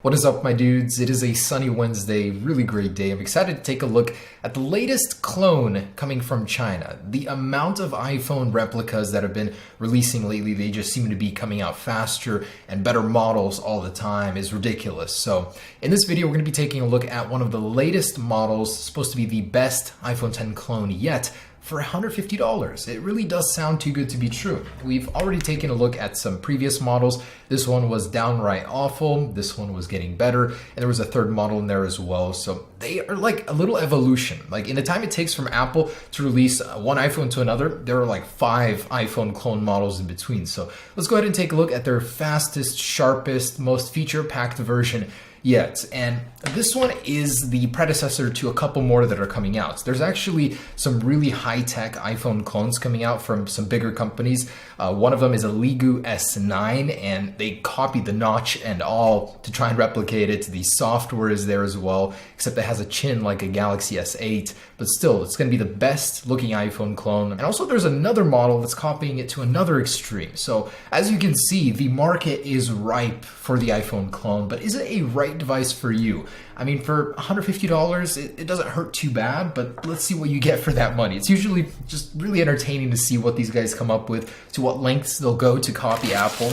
What is up, my dudes? It is a sunny Wednesday, really great day. I'm excited to take a look at the latest clone coming from China. The amount of iPhone replicas that have been releasing lately, they just seem to be coming out faster and better models all the time is ridiculous. So in this video, we're going to be taking a look at one of the latest models, supposed to be the best iPhone X clone yet, for $150. It really does sound too good to be true. We've already taken a look at some previous models. This one was downright awful. This one was getting better. And there was a third model in there as well. So they are like a little evolution. Like in the time it takes from Apple to release one iPhone to another, there are like 5 iPhone clone models in between. So let's go ahead and take a look at their fastest, sharpest, most feature-packed version yet. And this one is the predecessor to a couple more that are coming out. There's actually some really high-tech iPhone clones coming out from some bigger companies. One of them is a Ligu S9, and they copied the notch and all to try and replicate it. The software is there as well, except it has a chin like a Galaxy S8, but still, it's going to be the best looking iPhone clone. And also there's another model that's copying it to another extreme. So as you can see, the market is ripe for the iPhone clone, but is it a right device for you? I mean, for $150, it doesn't hurt too bad, but let's see what you get for that money. It's usually just really entertaining to see what these guys come up with, to what lengths they'll go to copy Apple.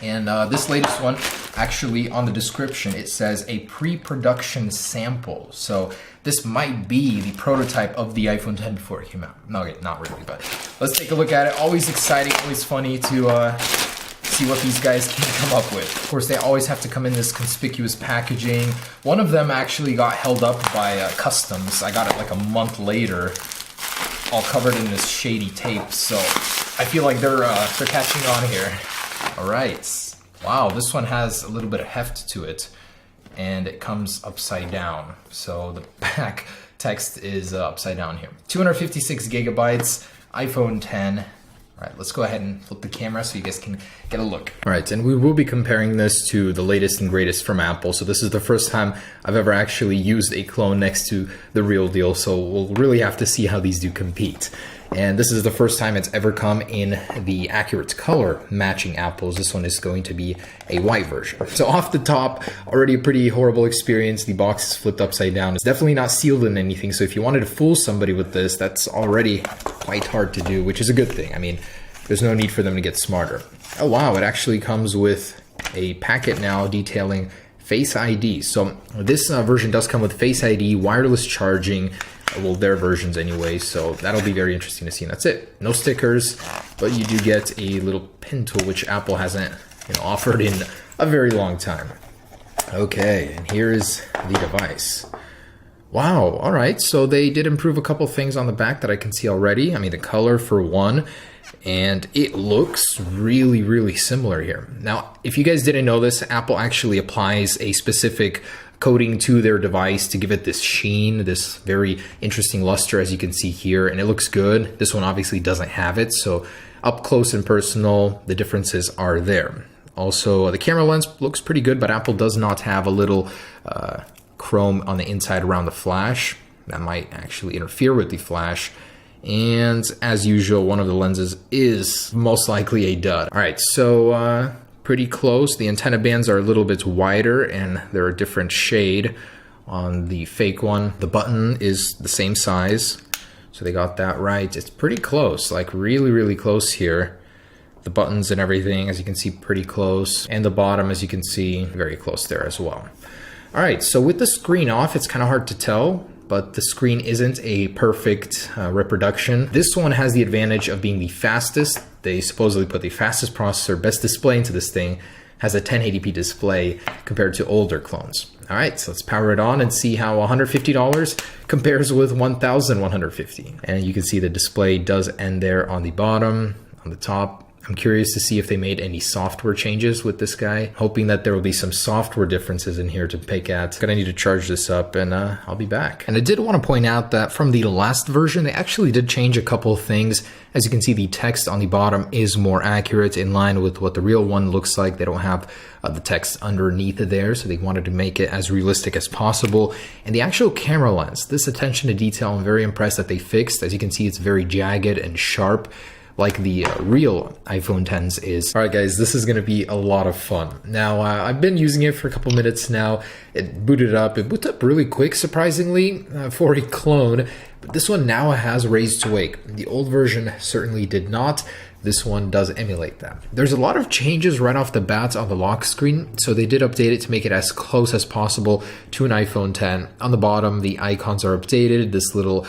And this latest one, actually on the description, it says a pre-production sample. So this might be the prototype of the iPhone X before it came out. No, okay, not really, but let's take a look at it. Always exciting, always funny to see what these guys can come up with. Of course, they always have to come in this conspicuous packaging. One of them actually got held up by customs. I got it like a month later, all covered in this shady tape. So I feel like they're catching on here. All right. Wow, this one has a little bit of heft to it, and it comes upside down. So the back text is upside down here. 256 gigabytes, iPhone X. All right, let's go ahead and flip the camera so you guys can get a look. All right, and we will be comparing this to the latest and greatest from Apple. So this is the first time I've ever actually used a clone next to the real deal. So we'll really have to see how these do compete. And this is the first time it's ever come in the accurate color matching apples. This one is going to be a white version. So off the top, already a pretty horrible experience. The box is flipped upside down. It's definitely not sealed in anything. So if you wanted to fool somebody with this, that's already quite hard to do, which is a good thing. I mean, there's no need for them to get smarter. Oh wow, it actually comes with a packet now detailing Face ID. So this version does come with Face ID, wireless charging, well, their versions anyway, so that'll be very interesting to see. And that's it. No stickers, but you do get a little pin tool, which Apple hasn't offered in a very long time. Okay, and here is the device. Wow, all right, so they did improve a couple things on the back that I can see already. I mean, the color for one, and it looks really, really similar here. Now, if you guys didn't know this, Apple actually applies a specific coating to their device to give it this sheen, this very interesting luster, as you can see here, and it looks good. This one obviously doesn't have it, so up close and personal, the differences are there. Also, the camera lens looks pretty good, but Apple does not have a little chrome on the inside around the flash. That might actually interfere with the flash. And as usual, one of the lenses is most likely a dud. All right, so pretty close. The antenna bands are a little bit wider and they're a different shade on the fake one. The button is the same size, so they got that right. It's pretty close, like really, really close here. The buttons and everything, as you can see, pretty close. And the bottom, as you can see, very close there as well. All right, so with the screen off, it's kind of hard to tell, but the screen isn't a perfect reproduction. This one has the advantage of being the fastest. They supposedly put the fastest processor, best display into this thing, has a 1080p display compared to older clones. All right, so let's power it on and see how $150 compares with $1,150. And you can see the display does end there on the bottom, on the top. I'm curious to see if they made any software changes with this guy, hoping that there will be some software differences in here to pick at. Gonna need to charge this up, and I'll be back. And I did want to point out that from the last version, they actually did change a couple of things. As you can see, the text on the bottom is more accurate, in line with what the real one looks like. They don't have the text underneath there, so they wanted to make it as realistic as possible. And the actual camera lens, this attention to detail, I'm very impressed that they fixed. As you can see, it's very jagged and sharp. like the real iPhone 10s is. All right, guys, this is going to be a lot of fun. Now, I've been using it for a couple minutes now. It booted up. It booted up really quick, surprisingly, for a clone. But this one now has raise to wake. The old version certainly did not. This one does emulate that. There's a lot of changes right off the bat on the lock screen. So they did update it to make it as close as possible to an iPhone 10. On the bottom, the icons are updated. This little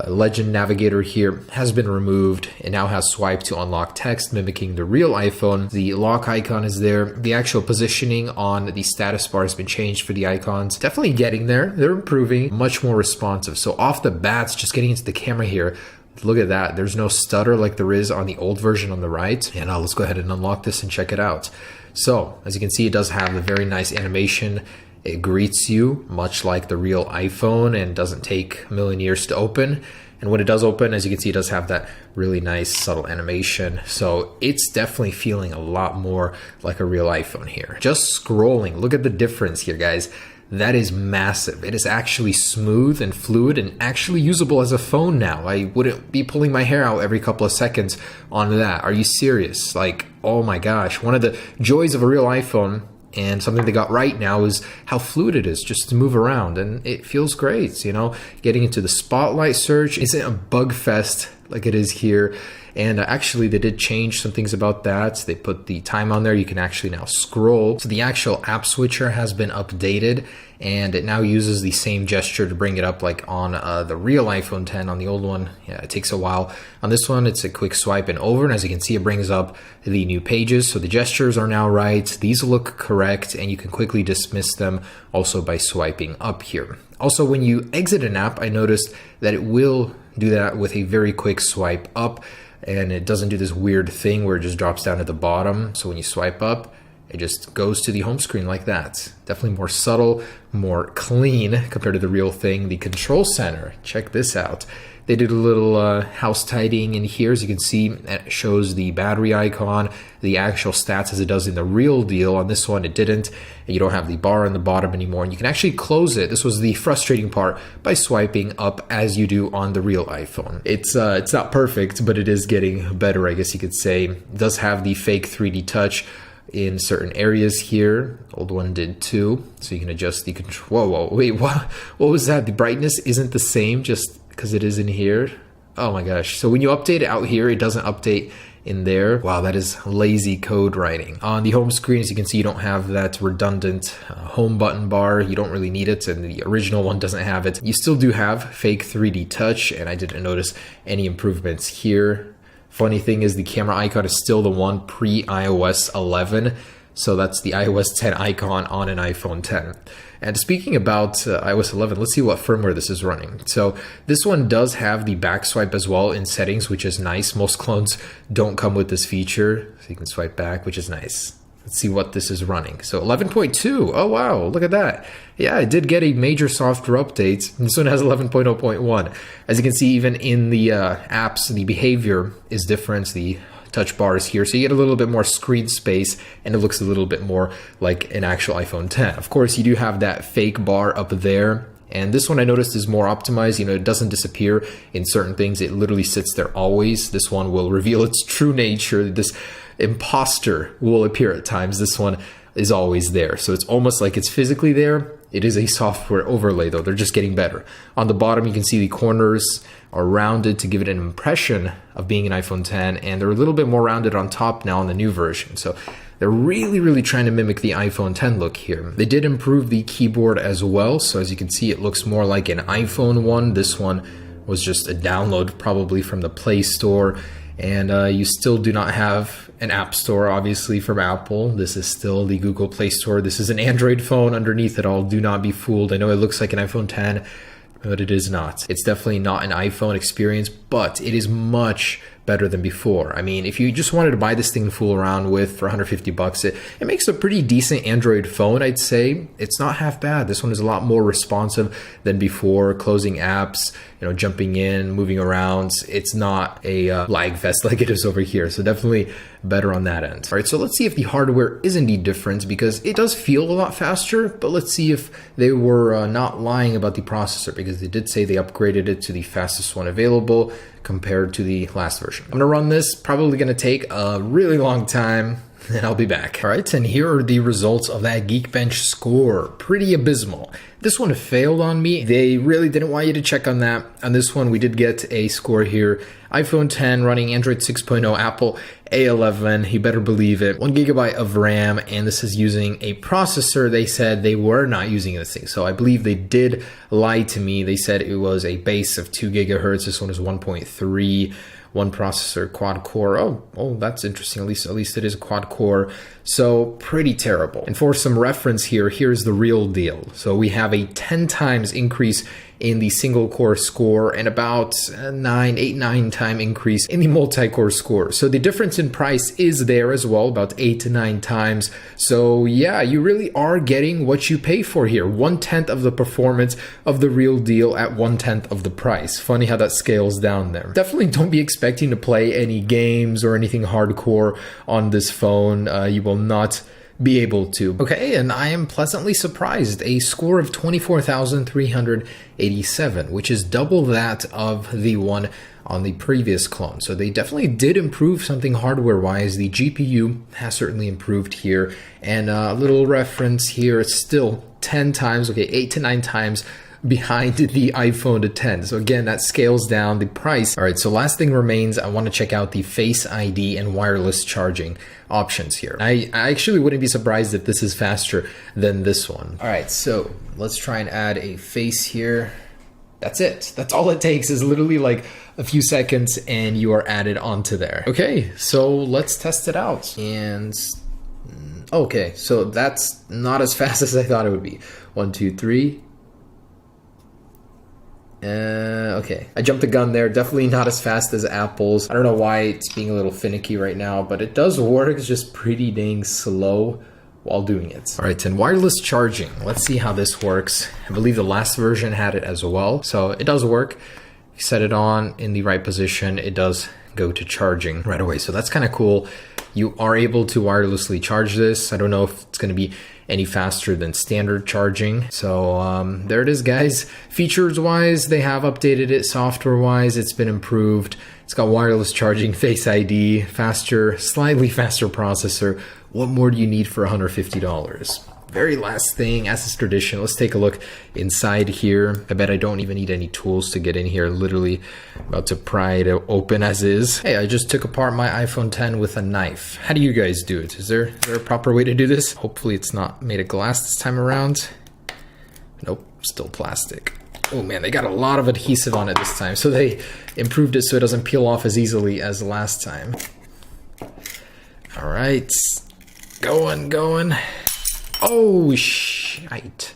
legend navigator here has been removed. It now has swipe to unlock text, mimicking the real iPhone. The lock icon is there. The actual positioning on the status bar has been changed for the icons. Definitely getting there. They're improving, much more responsive. So off the bat, just getting into the camera here, look at that. There's no stutter like there is on the old version on the right. And let's go ahead and unlock this and check it out. So as you can see, it does have a very nice animation. It greets you much like the real iPhone and doesn't take a million years to open. And when it does open, as you can see, it does have that really nice subtle animation. So it's definitely feeling a lot more like a real iPhone here. Just scrolling, look at the difference here, guys. That is massive. It is actually smooth and fluid and actually usable as a phone now. I wouldn't be pulling my hair out every couple of seconds on that. Are you serious? Like, oh my gosh. One of the joys of a real iPhone and something they got right now is how fluid it is just to move around, and it feels great, you know. Getting into the spotlight search isn't a bug fest like it is here. And actually, they did change some things about that. They put the time on there. You can actually now scroll. So the actual app switcher has been updated, and it now uses the same gesture to bring it up like on the real iPhone 10. On the old one, yeah, it takes a while. On this one, it's a quick swipe and over. And as you can see, it brings up the new pages. So the gestures are now right. These look correct, and you can quickly dismiss them also by swiping up here. Also, when you exit an app, I noticed that it will do that with a very quick swipe up. And it doesn't do this weird thing where it just drops down at the bottom. So when you swipe up, it just goes to the home screen like that. Definitely more subtle, more clean compared to the real thing. The control center, check this out. They did a little house tidying in here. As you can see, it shows the battery icon, the actual stats as it does in the real deal. On this one, it didn't. You don't have the bar on the bottom anymore, and you can actually close it. This was the frustrating part by swiping up as you do on the real iPhone. It's not perfect, but it is getting better, I guess you could say. It does have the fake 3D touch in certain areas here. Old one did too, so you can adjust the control. Whoa, wait, what was that? The brightness isn't the same just because it is in here. Oh my gosh. So when you update it out here, it doesn't update in there. Wow, that is lazy code writing. On the home screen, as you can see, you don't have that redundant home button bar. You don't really need it, and the original one doesn't have it. You still do have fake 3D touch, and I didn't notice any improvements here. Funny thing is the camera icon is still the one pre-iOS 11. So that's the iOS 10 icon on an iPhone 10. And speaking about iOS 11, let's see what firmware this is running. So this one does have the back swipe as well in settings, which is nice. Most clones don't come with this feature, so you can swipe back, which is nice. Let's see what this is running. So 11.2, oh wow, look at that. Yeah, it did get a major software update. This one has 11.0.1. As you can see, even in the apps, the behavior is different. The touch bar is here, so you get a little bit more screen space, and it looks a little bit more like an actual iPhone 10. Of course, you do have that fake bar up there, and this one I noticed is more optimized. You know, it doesn't disappear in certain things. It literally sits there always. This one will reveal its true nature. This imposter will appear at times. This one is always there, so it's almost like it's physically there. It is a software overlay though. They're just getting better. On the bottom, you can see the corners are rounded to give it an impression of being an iPhone 10, and they're a little bit more rounded on top now on the new version. So they're really trying to mimic the iPhone 10 look here. They did improve the keyboard as well. So as you can see, it looks more like an iPhone one. This one was just a download probably from the Play Store. And you still do not have an app store, obviously, from Apple. This is still the Google Play Store. This is an Android phone underneath it all. Do not be fooled. I know it looks like an iPhone 10, but it is not. It's definitely not an iPhone experience, but it is much better than before. I mean, if you just wanted to buy this thing to fool around with for 150 bucks, it makes a pretty decent Android phone, I'd say. It's not half bad. This one is a lot more responsive than before, closing apps, you know, jumping in, moving around. It's not a lag fest like it is over here. So definitely better on that end. All right, so let's see if the hardware is indeed different, because it does feel a lot faster, but let's see if they were not lying about the processor, because they did say they upgraded it to the fastest one available compared to the last version. version. I'm gonna run this, probably gonna take a really long time, and I'll be back. All right, and here are the results of that Geekbench score. Pretty abysmal. This one failed on me. They really didn't want you to check on that. On this one, we did get a score here. iPhone 10 running Android 6.0, Apple A11, you better believe it. 1 GB of RAM, and this is using a processor. They said they were not using this thing, so I believe they did lie to me. They said it was a base of 2 gigahertz. This one is 1.3. One processor, quad core. Oh, that's interesting. At least it is a quad core. So pretty terrible. And for some reference here, here's the real deal. So we have a 10 times increase in the single core score and about 9 time increase in the multi-core score. So the difference in price is there as well, about 8 to 9 times. So yeah, you really are getting what you pay for here. 1/10 of the performance of the real deal at 1/10 of the price. Funny how that scales down there. Definitely don't be expecting to play any games or anything hardcore on this phone. You will not be able to. Okay, and I am pleasantly surprised. A score of 24,387, which is double that of the one on the previous clone. So they definitely did improve something hardware-wise. The GPU has certainly improved here. And a little reference here, it's still 10 times, okay, 8 to 9 times behind the iPhone 10. So again, that scales down the price. All right, so last thing remains, I want to check out the Face ID and wireless charging options here. I actually wouldn't be surprised if this is faster than this one. All right, so let's try and add a face here. That's it. That's all it takes, is literally like a few seconds and you are added onto there. Okay, so let's test it out. And okay, so that's not as fast as I thought it would be. 1, 2, 3. Okay, I jumped the gun there. Definitely not as fast as Apple's. I don't know why it's being a little finicky right now, but it does work. It's just pretty dang slow while doing it. All right, and wireless charging. Let's see how this works. I believe the last version had it as well. So it does work. You set it on in the right position, it does go to charging right away. So that's kind of cool. You are able to wirelessly charge this. I don't know if it's going to be any faster than standard charging. So there it is, guys. Features wise, they have updated it. Software wise, it's been improved. It's got wireless charging, Face ID, faster, slightly faster processor. What more do you need for $150? Very last thing, as is tradition, let's take a look inside here. I bet I don't even need any tools to get in here. Literally about to pry it open as is. Hey, I just took apart my iPhone 10 with a knife. How do you guys do it? Is there a proper way to do this? Hopefully it's not made of glass this time around. Nope, still plastic. Oh man, they got a lot of adhesive on it this time. So they improved it so it doesn't peel off as easily as last time. All right, going. Oh, shite.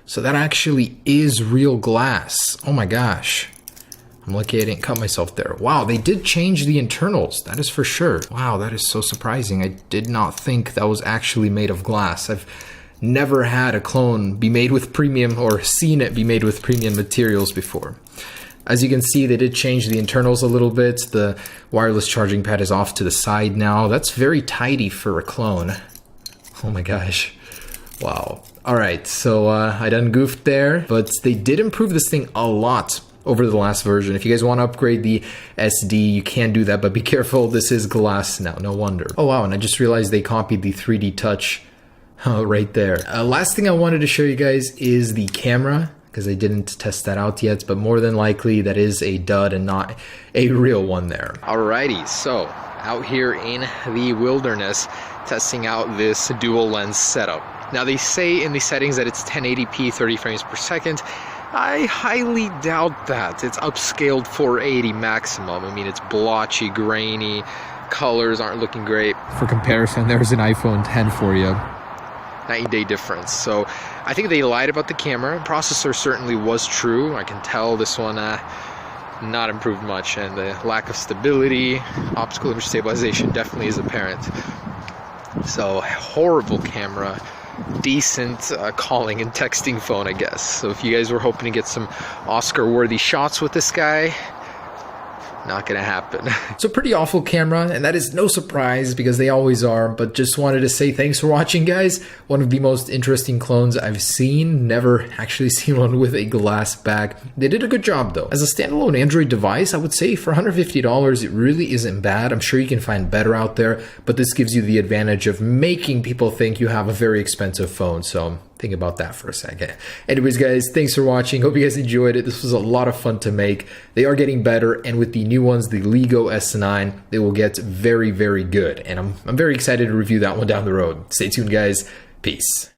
So that actually is real glass. Oh my gosh. I'm lucky I didn't cut myself there. Wow, they did change the internals. That is for sure. Wow, that is so surprising. I did not think that was actually made of glass. I've never had a clone be made with premium, or seen it be made with premium materials before. As you can see, they did change the internals a little bit. The wireless charging pad is off to the side now. That's very tidy for a clone. Oh my gosh. Wow. All right, so I done goofed there, but they did improve this thing a lot over the last version. If you guys want to upgrade the SD, you can do that, but be careful, this is glass now, no wonder. Oh wow, and I just realized they copied the 3D touch right there. Last thing I wanted to show you guys is the camera, because I didn't test that out yet, but more than likely that is a dud and not a real one there. Alrighty, so out here in the wilderness, testing out this dual lens setup. Now they say in the settings that it's 1080p 30 frames per second. I highly doubt that. It's upscaled 480 maximum. I mean, it's blotchy, grainy, colors aren't looking great. For comparison, there's an iPhone 10 for you. 9-day difference. So I think they lied about the camera. Processor certainly was true. I can tell this one not improved much, and the lack of stability, optical image stabilization definitely is apparent. So horrible camera. Decent calling and texting phone, I guess. So if you guys were hoping to get some Oscar-worthy shots with this guy, not gonna happen. So pretty awful camera, and that is no surprise because they always are, but just wanted to say thanks for watching, guys. One of the most interesting clones I've seen. Never actually seen one with a glass back. They did a good job though. As a standalone Android device, I would say for $150 it really isn't bad. I'm sure you can find better out there, but this gives you the advantage of making people think you have a very expensive phone, so think about that for a second. Anyways, guys, thanks for watching. Hope you guys enjoyed it. This was a lot of fun to make. They are getting better, and with the new ones, the Lego S9, they will get very, very good. And I'm very excited to review that one down the road. Stay tuned, guys. Peace.